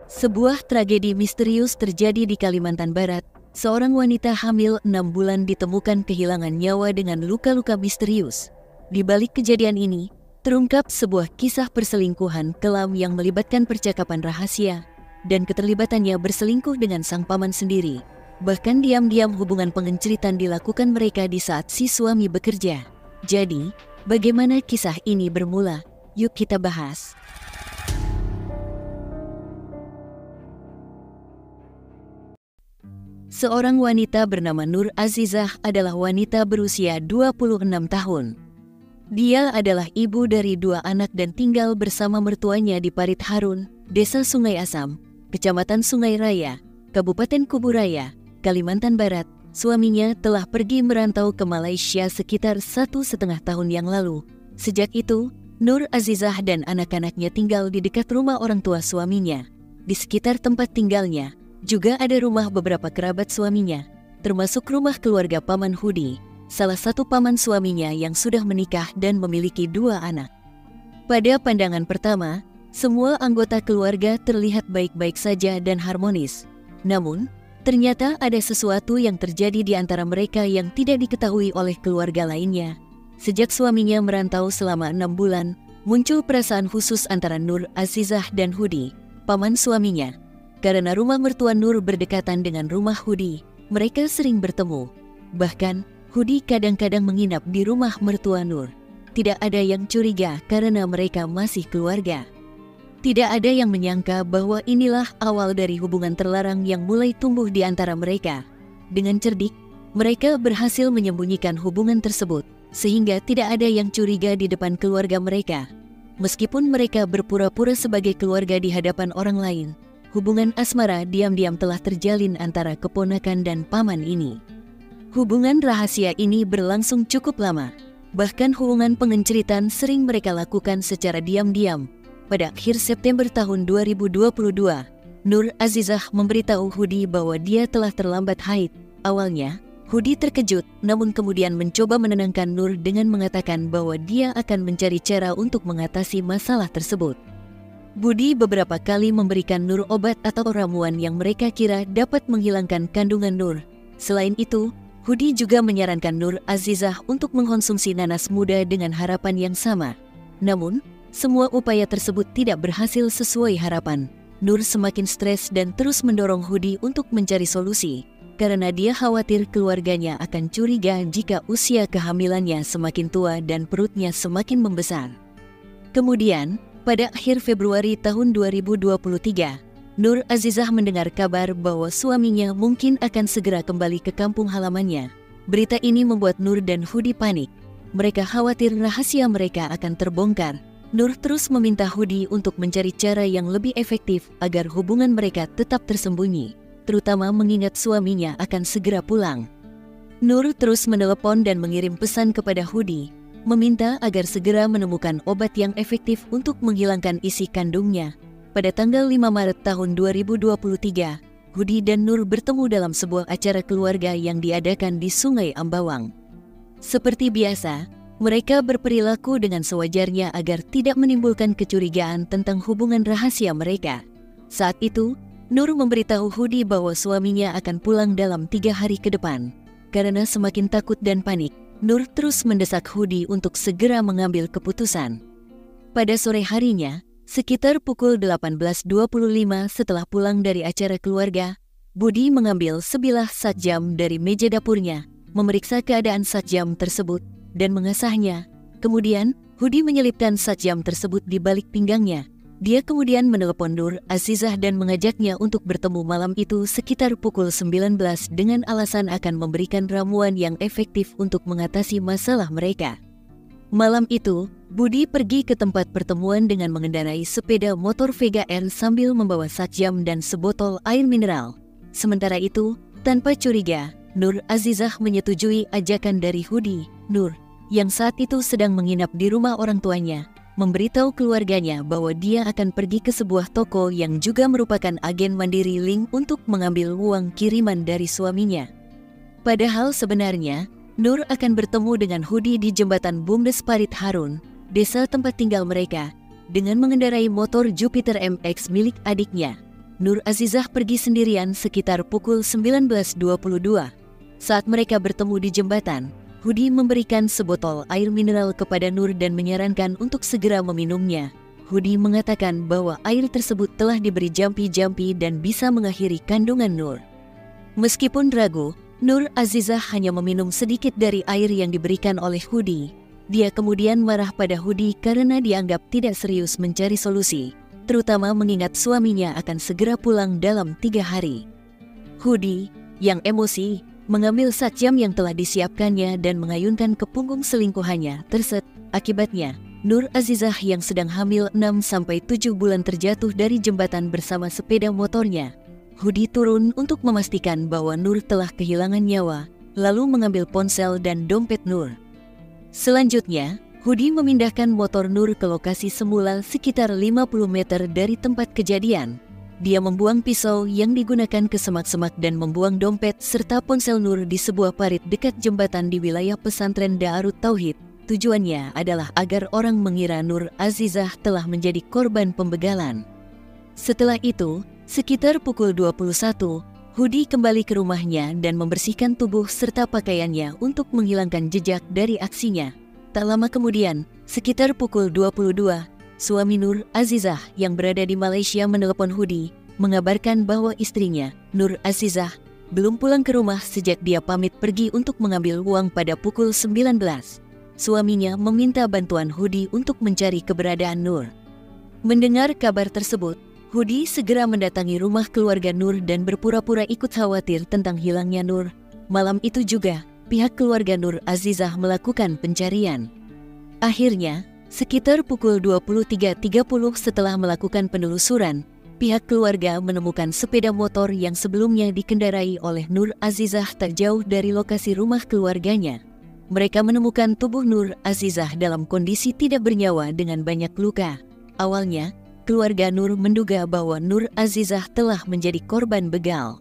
Sebuah tragedi misterius terjadi di Kalimantan Barat. Seorang wanita hamil 6 bulan ditemukan kehilangan nyawa dengan luka-luka misterius. Di balik kejadian ini, terungkap sebuah kisah perselingkuhan kelam yang melibatkan percakapan rahasia dan keterlibatannya berselingkuh dengan sang paman sendiri. Bahkan diam-diam hubungan pengenceritan dilakukan mereka di saat si suami bekerja. Jadi, bagaimana kisah ini bermula? Yuk kita bahas. Seorang wanita bernama Nur Azizah adalah wanita berusia 26 tahun. Dia adalah ibu dari 2 anak dan tinggal bersama mertuanya di Parit Harun, Desa Sungai Asam, Kecamatan Sungai Raya, Kabupaten Kubu Raya, Kalimantan Barat. Suaminya telah pergi merantau ke Malaysia sekitar 1,5 tahun yang lalu. Sejak itu, Nur Azizah dan anak-anaknya tinggal di dekat rumah orang tua suaminya. Di sekitar tempat tinggalnya, juga ada rumah beberapa kerabat suaminya, termasuk rumah keluarga Paman Hudi, salah satu paman suaminya yang sudah menikah dan memiliki 2 anak. Pada pandangan pertama, semua anggota keluarga terlihat baik-baik saja dan harmonis. Namun, ternyata ada sesuatu yang terjadi di antara mereka yang tidak diketahui oleh keluarga lainnya. Sejak suaminya merantau selama 6 bulan, muncul perasaan khusus antara Nur Azizah dan Hudi, paman suaminya. Karena rumah mertua Nur berdekatan dengan rumah Hudi, mereka sering bertemu. Bahkan, Hudi kadang-kadang menginap di rumah mertua Nur. Tidak ada yang curiga karena mereka masih keluarga. Tidak ada yang menyangka bahwa inilah awal dari hubungan terlarang yang mulai tumbuh di antara mereka. Dengan cerdik, mereka berhasil menyembunyikan hubungan tersebut, sehingga tidak ada yang curiga di depan keluarga mereka. Meskipun mereka berpura-pura sebagai keluarga di hadapan orang lain, hubungan asmara diam-diam telah terjalin antara keponakan dan paman ini. Hubungan rahasia ini berlangsung cukup lama. Bahkan hubungan pengenceritan sering mereka lakukan secara diam-diam. Pada akhir September tahun 2022, Nur Azizah memberitahu Hudi bahwa dia telah terlambat haid. Awalnya, Hudi terkejut, namun kemudian mencoba menenangkan Nur dengan mengatakan bahwa dia akan mencari cara untuk mengatasi masalah tersebut. Budi beberapa kali memberikan Nur obat atau ramuan yang mereka kira dapat menghilangkan kandungan Nur. Selain itu, Hudi juga menyarankan Nur Azizah untuk mengkonsumsi nanas muda dengan harapan yang sama. Namun, semua upaya tersebut tidak berhasil sesuai harapan. Nur semakin stres dan terus mendorong Hudi untuk mencari solusi, karena dia khawatir keluarganya akan curiga jika usia kehamilannya semakin tua dan perutnya semakin membesar. Kemudian, pada akhir Februari tahun 2023, Nur Azizah mendengar kabar bahwa suaminya mungkin akan segera kembali ke kampung halamannya. Berita ini membuat Nur dan Hudi panik. Mereka khawatir rahasia mereka akan terbongkar. Nur terus meminta Hudi untuk mencari cara yang lebih efektif agar hubungan mereka tetap tersembunyi, terutama mengingat suaminya akan segera pulang. Nur terus menelepon dan mengirim pesan kepada Hudi, meminta agar segera menemukan obat yang efektif untuk menghilangkan isi kandungnya. Pada tanggal 5 Maret tahun 2023, Hudi dan Nur bertemu dalam sebuah acara keluarga yang diadakan di Sungai Ambawang. Seperti biasa, mereka berperilaku dengan sewajarnya agar tidak menimbulkan kecurigaan tentang hubungan rahasia mereka. Saat itu, Nur memberitahu Hudi bahwa suaminya akan pulang dalam 3 hari ke depan. Karena semakin takut dan panik, Nur terus mendesak Hudi untuk segera mengambil keputusan. Pada sore harinya, sekitar pukul 18.25 setelah pulang dari acara keluarga, Budi mengambil sebilah satjam dari meja dapurnya, memeriksa keadaan satjam tersebut, dan mengasahnya. Kemudian, Hudi menyelipkan satjam tersebut di balik pinggangnya. Dia kemudian menelepon Nur Azizah dan mengajaknya untuk bertemu malam itu sekitar pukul 19 dengan alasan akan memberikan ramuan yang efektif untuk mengatasi masalah mereka. Malam itu, Budi pergi ke tempat pertemuan dengan mengendarai sepeda motor Vega R sambil membawa satjam dan sebotol air mineral. Sementara itu, tanpa curiga, Nur Azizah menyetujui ajakan dari Hudi. Nur, yang saat itu sedang menginap di rumah orang tuanya, memberitahu keluarganya bahwa dia akan pergi ke sebuah toko yang juga merupakan agen Mandiri Link untuk mengambil uang kiriman dari suaminya. Padahal sebenarnya, Nur akan bertemu dengan Hudi di jembatan Bumdes Parit Harun, desa tempat tinggal mereka, dengan mengendarai motor Jupiter MX milik adiknya. Nur Azizah pergi sendirian sekitar pukul 19.22. Saat mereka bertemu di jembatan, Hudi memberikan sebotol air mineral kepada Nur dan menyarankan untuk segera meminumnya. Hudi mengatakan bahwa air tersebut telah diberi jampi-jampi dan bisa mengakhiri kandungan Nur. Meskipun ragu, Nur Azizah hanya meminum sedikit dari air yang diberikan oleh Hudi. Dia kemudian marah pada Hudi karena dianggap tidak serius mencari solusi, terutama mengingat suaminya akan segera pulang dalam 3 hari. Hudi, yang emosi, mengambil satjam yang telah disiapkannya dan mengayunkan ke punggung selingkuhannya. Akibatnya, Nur Azizah yang sedang hamil 6-7 bulan terjatuh dari jembatan bersama sepeda motornya. Hudi turun untuk memastikan bahwa Nur telah kehilangan nyawa, lalu mengambil ponsel dan dompet Nur. Selanjutnya, Hudi memindahkan motor Nur ke lokasi semula sekitar 50 meter dari tempat kejadian. Dia membuang pisau yang digunakan ke semak-semak dan membuang dompet serta ponsel Nur di sebuah parit dekat jembatan di wilayah pesantren Daarut Tauhid. Tujuannya adalah agar orang mengira Nur Azizah telah menjadi korban pembegalan. Setelah itu, sekitar pukul 21, Hudi kembali ke rumahnya dan membersihkan tubuh serta pakaiannya untuk menghilangkan jejak dari aksinya. Tak lama kemudian, sekitar pukul 22, suami Nur Azizah yang berada di Malaysia menelepon Hudi, mengabarkan bahwa istrinya, Nur Azizah, belum pulang ke rumah sejak dia pamit pergi untuk mengambil uang pada pukul 19. Suaminya meminta bantuan Hudi untuk mencari keberadaan Nur. Mendengar kabar tersebut, Hudi segera mendatangi rumah keluarga Nur dan berpura-pura ikut khawatir tentang hilangnya Nur. Malam itu juga, pihak keluarga Nur Azizah melakukan pencarian. Akhirnya, sekitar pukul 23.30 setelah melakukan penelusuran, pihak keluarga menemukan sepeda motor yang sebelumnya dikendarai oleh Nur Azizah tak jauh dari lokasi rumah keluarganya. Mereka menemukan tubuh Nur Azizah dalam kondisi tidak bernyawa dengan banyak luka. Awalnya, keluarga Nur menduga bahwa Nur Azizah telah menjadi korban begal.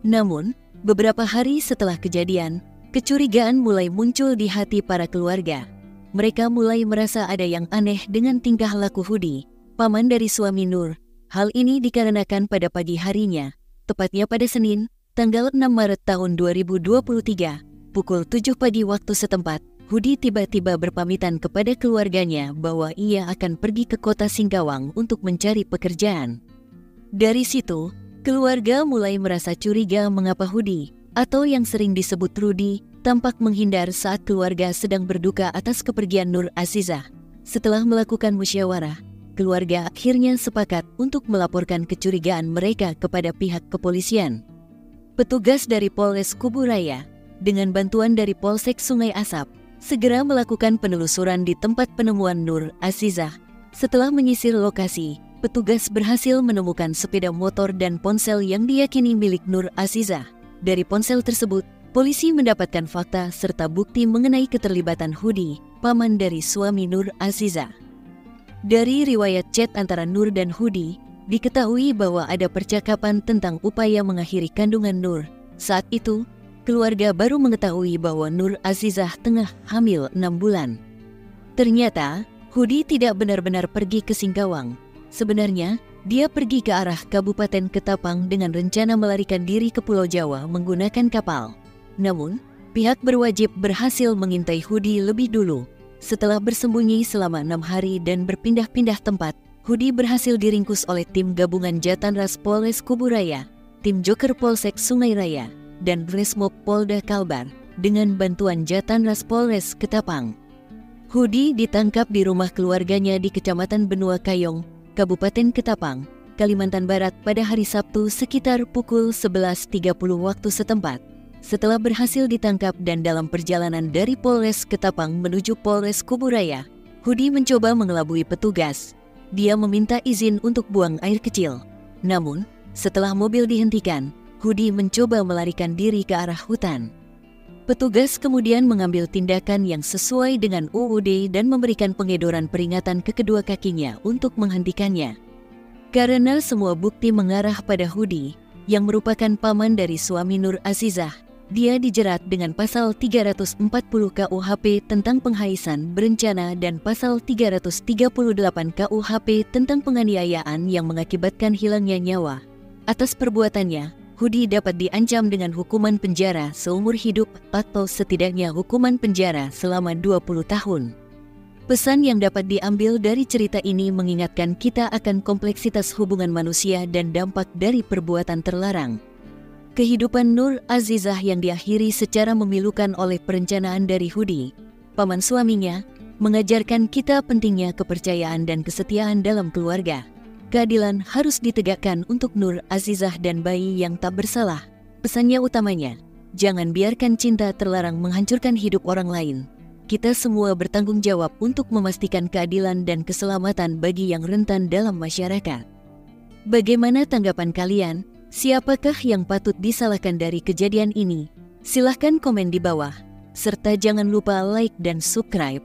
Namun, beberapa hari setelah kejadian, kecurigaan mulai muncul di hati para keluarga. Mereka mulai merasa ada yang aneh dengan tingkah laku Hudi, paman dari suami Nur. Hal ini dikarenakan pada pagi harinya, tepatnya pada Senin, tanggal 6 Maret tahun 2023, pukul 7 pagi waktu setempat, Hudi tiba-tiba berpamitan kepada keluarganya bahwa ia akan pergi ke kota Singkawang untuk mencari pekerjaan. Dari situ, keluarga mulai merasa curiga mengapa Hudi, atau yang sering disebut Rudi, tampak menghindar saat keluarga sedang berduka atas kepergian Nur Azizah. Setelah melakukan musyawarah, keluarga akhirnya sepakat untuk melaporkan kecurigaan mereka kepada pihak kepolisian. Petugas dari Polres Kuburaya, dengan bantuan dari Polsek Sungai Asap, segera melakukan penelusuran di tempat penemuan Nur Azizah. Setelah menyisir lokasi, petugas berhasil menemukan sepeda motor dan ponsel yang diyakini milik Nur Azizah. Dari ponsel tersebut, polisi mendapatkan fakta serta bukti mengenai keterlibatan Hudi, paman dari suami Nur Azizah. Dari riwayat chat antara Nur dan Hudi, diketahui bahwa ada percakapan tentang upaya mengakhiri kandungan Nur. Saat itu, keluarga baru mengetahui bahwa Nur Azizah tengah hamil 6 bulan. Ternyata, Hudi tidak benar-benar pergi ke Singkawang. Sebenarnya, dia pergi ke arah Kabupaten Ketapang dengan rencana melarikan diri ke Pulau Jawa menggunakan kapal. Namun, pihak berwajib berhasil mengintai Hudi lebih dulu. Setelah bersembunyi selama 6 hari dan berpindah-pindah tempat, Hudi berhasil diringkus oleh tim gabungan Jatanras Polres Kuburaya, tim Joker Polsek Sungai Raya, dan Resmob Polda Kalbar dengan bantuan Jatanras Polres Ketapang. Hudi ditangkap di rumah keluarganya di Kecamatan Benua Kayong, Kabupaten Ketapang, Kalimantan Barat pada hari Sabtu sekitar pukul 11.30 waktu setempat. Setelah berhasil ditangkap dan dalam perjalanan dari Polres Ketapang menuju Polres Kuburaya, Hudi mencoba mengelabui petugas. Dia meminta izin untuk buang air kecil. Namun, setelah mobil dihentikan, Hudi mencoba melarikan diri ke arah hutan. Petugas kemudian mengambil tindakan yang sesuai dengan UUD dan memberikan pengedoran peringatan ke kedua kakinya untuk menghentikannya. Karena semua bukti mengarah pada Hudi, yang merupakan paman dari suami Nur Azizah, dia dijerat dengan pasal 340 KUHP tentang penghaisan berencana dan pasal 338 KUHP tentang penganiayaan yang mengakibatkan hilangnya nyawa. Atas perbuatannya, Hudi dapat diancam dengan hukuman penjara seumur hidup atau setidaknya hukuman penjara selama 20 tahun. Pesan yang dapat diambil dari cerita ini mengingatkan kita akan kompleksitas hubungan manusia dan dampak dari perbuatan terlarang. Kehidupan Nur Azizah yang diakhiri secara memilukan oleh perencanaan dari Hudi, paman suaminya, mengajarkan kita pentingnya kepercayaan dan kesetiaan dalam keluarga. Keadilan harus ditegakkan untuk Nur Azizah dan bayi yang tak bersalah. Pesannya utamanya, jangan biarkan cinta terlarang menghancurkan hidup orang lain. Kita semua bertanggung jawab untuk memastikan keadilan dan keselamatan bagi yang rentan dalam masyarakat. Bagaimana tanggapan kalian? Siapakah yang patut disalahkan dari kejadian ini? Silahkan komen di bawah. Serta jangan lupa like dan subscribe.